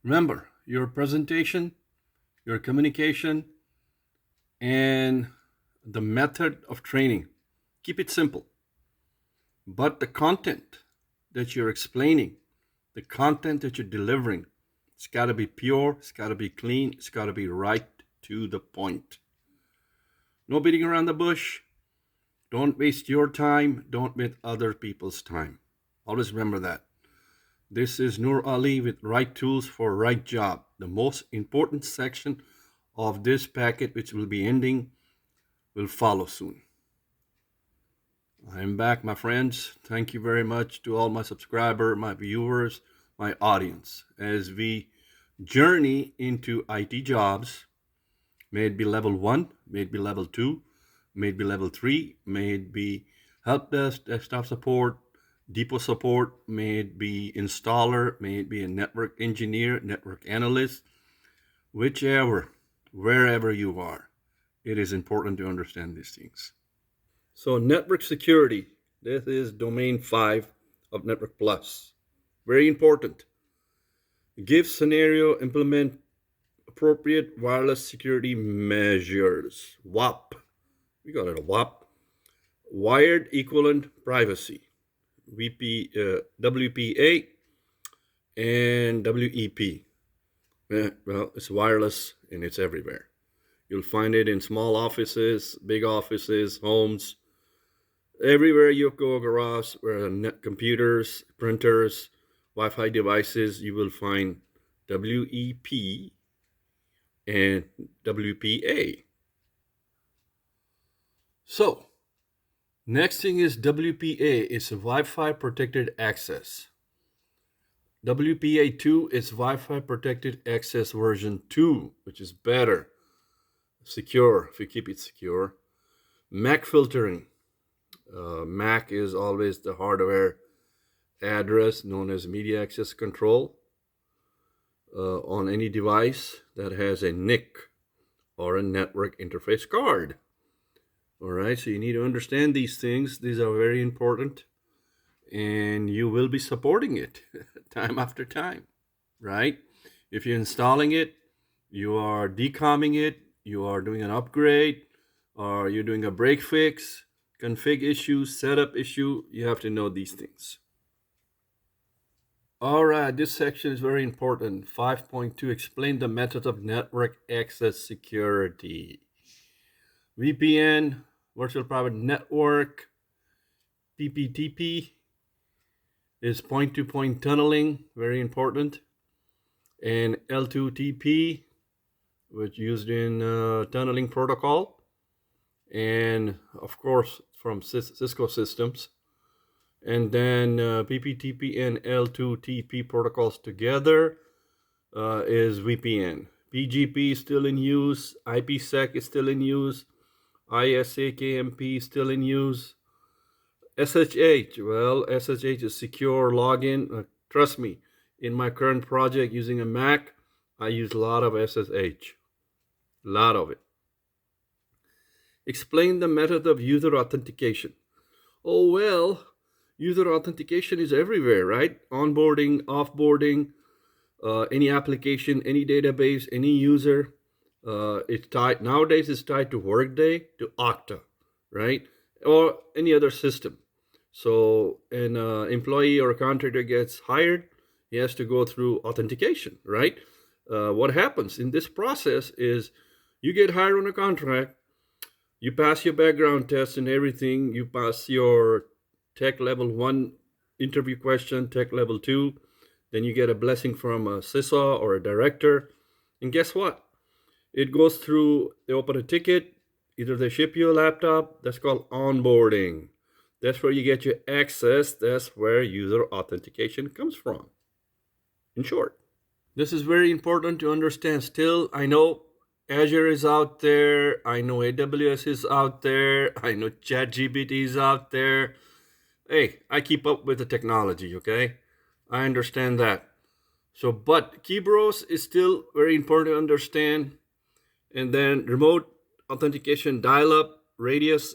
Remember, your presentation, your communication, and the method of training, keep it simple. But the content that you're explaining, the content that you're delivering, it's got to be pure, it's got to be clean, it's got to be right to the point. No beating around the bush. Don't waste your time. Don't waste other people's time. Always remember that. This is Noor Ali with Right Tools for Right Job. The most important section of this packet, which will be ending, will follow soon. I'm back, my friends. Thank you very much to all my subscribers, my viewers, my audience, as we journey into IT jobs. May it be level 1, may it be level 2, may it be level 3, may it be help desk, desktop support, depot support, may it be installer, may it be a network engineer, network analyst, whichever, wherever you are, it is important to understand these things. So network security, this is domain 5 of Network Plus. Very important. Give scenario, implement appropriate wireless security measures. WAP. We call it a WAP. Wired Equivalent Privacy. WPA and WEP. Well, it's wireless and it's everywhere. You'll find it in small offices, big offices, homes. Everywhere you go across, where computers, printers, Wi-Fi devices, you will find WEP and WPA. So, next thing is WPA. It's Wi-Fi Protected Access. WPA2 is Wi-Fi Protected Access version 2, which is better. Secure, if you keep it secure. MAC filtering. MAC is always the hardware address known as media access control on any device that has a NIC or a network interface card. All right, so you need to understand these things. These are very important, and you will be supporting it time after time, right? If you're installing it, you are decomming it, you are doing an upgrade, or you're doing a break fix, config issue, setup issue, you have to know these things. All right, this section is very important. 5.2, explain the methods of network access security. VPN, virtual private network. PPTP is point-to-point tunneling, very important. And L2TP, which used in tunneling protocol. And of course, from Cisco systems. And then PPTP and L2TP protocols together is VPN. PGP is still in use. IPsec is still in use. ISAKMP is still in use. SSH, well, SSH is secure login. Trust me, in my current project using a Mac, I use a lot of SSH. A lot of it. Explain the method of user authentication. Oh, well, user authentication is everywhere, right? Onboarding, offboarding, any application, any database, any user. It's tied nowadays. It's tied to Workday, to Okta, right? Or any other system. So an employee or a contractor gets hired, he has to go through authentication, right? What happens in this process is you get hired on a contract, you pass your background test and everything, you pass your tech level 1 interview question, tech level 2, then you get a blessing from a CISO or a director, and guess what? It goes through, they open a ticket, either they ship you a laptop, that's called onboarding. That's where you get your access, that's where user authentication comes from, in short. This is very important to understand. Still, I know Azure is out there, I know AWS is out there, I know ChatGPT is out there. Hey, I keep up with the technology, okay? I understand that. So, but Kerberos is still very important to understand. And then remote authentication dial-up radius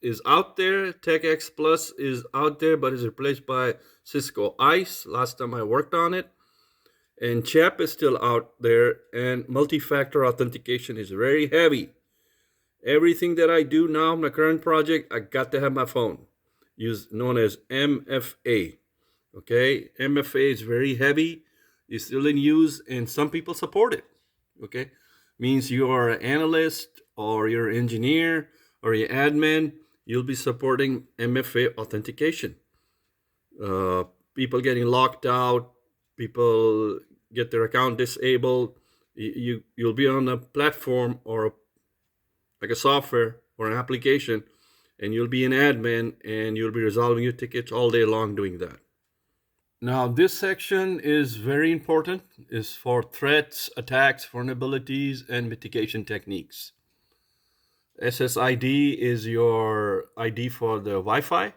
is out there. TechX Plus is out there, but is replaced by Cisco ICE. Last time I worked on it. And CHAP is still out there, and multi-factor authentication is very heavy. Everything that I do now, my current project, I got to have my phone, known as MFA. Okay, MFA is very heavy. It's still in use, and some people support it. Okay, means you are an analyst or you're an engineer or you're admin, you'll be supporting MFA authentication. People getting locked out, people get their account disabled. You'll be on a platform or like a software or an application, and you'll be an admin and you'll be resolving your tickets all day long doing that. Now, this section is very important, is for threats, attacks, vulnerabilities, and mitigation techniques. SSID is your ID for the Wi-Fi.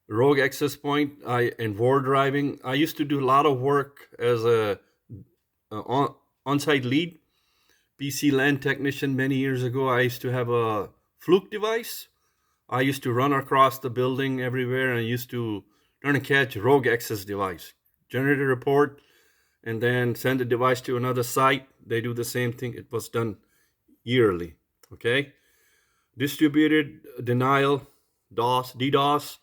Rogue access point and war driving. I used to do a lot of work as a on-site lead, PC LAN technician many years ago. I used to have a Fluke device. I used to run across the building everywhere, and I used to try to catch rogue access device, generate a report, and then send the device to another site. They do the same thing. It was done yearly. Okay. Distributed denial, DDoS.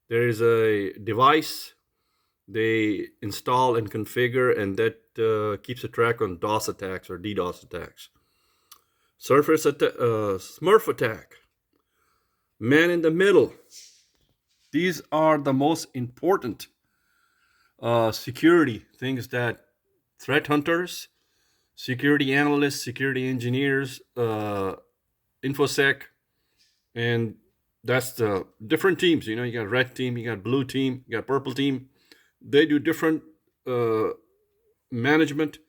There is a device they install and configure, and that keeps a track on DOS attacks or DDoS attacks. Smurf attack. Man in the middle. These are the most important security things that threat hunters, security analysts, security engineers, InfoSec, and that's the different teams. You got red team, you got blue team, you got purple team. They do different management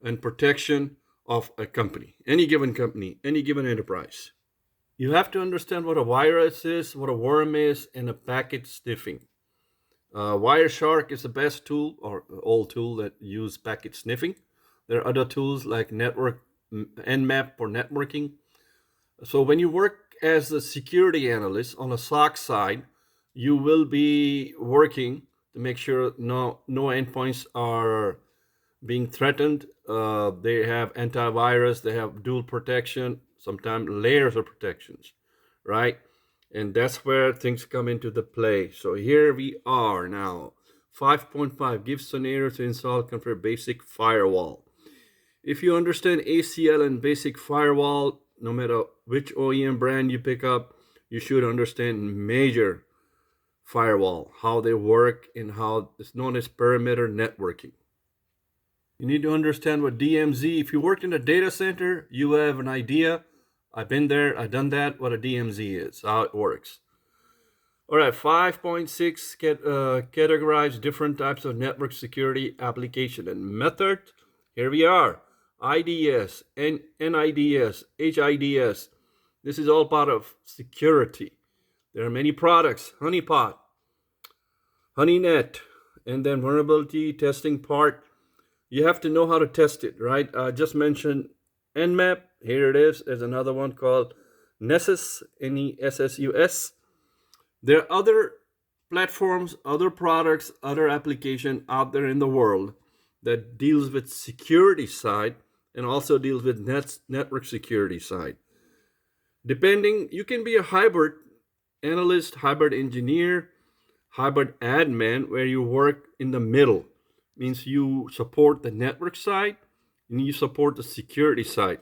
and protection of a company, any given enterprise. You have to understand what a virus is, what a worm is, and a packet sniffing. Wireshark is the best tool or old tool that use packet sniffing. There are other tools like Nmap for networking. So when you work as a security analyst on a SOC side, you will be working to make sure no endpoints are being threatened. They have antivirus, they have dual protection, sometimes layers of protections, right? And that's where things come into the play. So here we are now. 5.5 gives scenarios to install configure basic firewall. If you understand ACL and basic firewall, no matter which OEM brand you pick up, you should understand major firewall, how they work, and how it's known as perimeter networking. You need to understand what DMZ, if you worked in a data center, you have an idea. I've been there, I've done that, what a DMZ is, how it works. All right, 5.6 categorize different types of network security application and method. Here we are. IDS, NIDS, HIDS. This is all part of security. There are many products, honeypot, honeynet, and then vulnerability testing part. You have to know how to test it, right? I just mentioned Nmap. Here it is. There's another one called Nessus, NESSUS. There are other platforms, other products, other applications out there in the world that deals with security side and also deals with network security side. Depending, you can be a hybrid analyst, hybrid engineer, hybrid admin, where you work in the middle. Means you support the network side and you support the security side.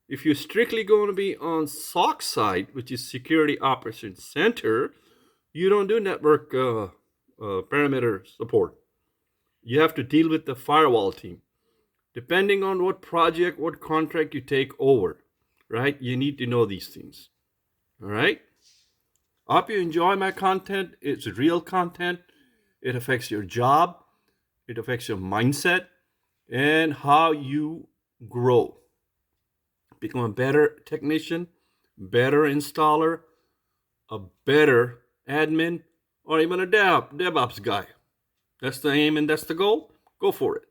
If you're strictly going to be on SOC side, which is Security Operations Center, you don't do network parameter support. You have to deal with the firewall team. Depending on what project, what contract you take over, right? You need to know these things. All right? I hope you enjoy my content. It's real content. It affects your job. It affects your mindset and how you grow. Become a better technician, better installer, a better admin, or even a DevOps guy. That's the aim and that's the goal. Go for it.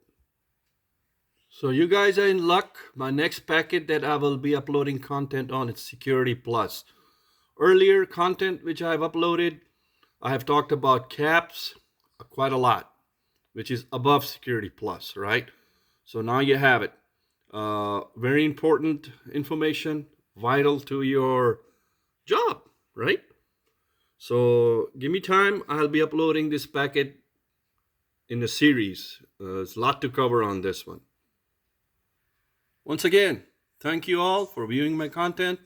So you guys are in luck. My next packet that I will be uploading content on is Security Plus. Earlier content which I have uploaded, I have talked about CAPs quite a lot. which is above security plus, right? So now you have it. Very important information, vital to your job, right? So give me time. I'll be uploading this packet in a series. There's a lot to cover on this one. Once again, thank you all for viewing my content,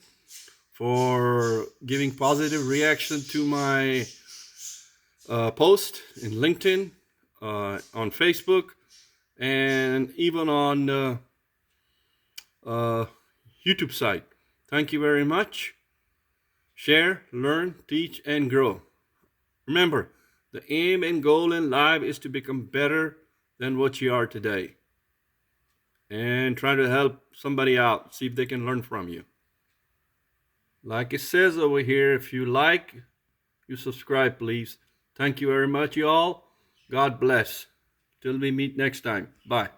for giving positive reaction to my post in LinkedIn, on Facebook, and even on YouTube site. Thank you very much. Share, learn, teach, and grow. Remember, the aim and goal in life is to become better than what you are today. And try to help somebody out, see if they can learn from you. Like it says over here, if you like, you subscribe, please. Thank you very much, you all. God bless. Till we meet next time. Bye.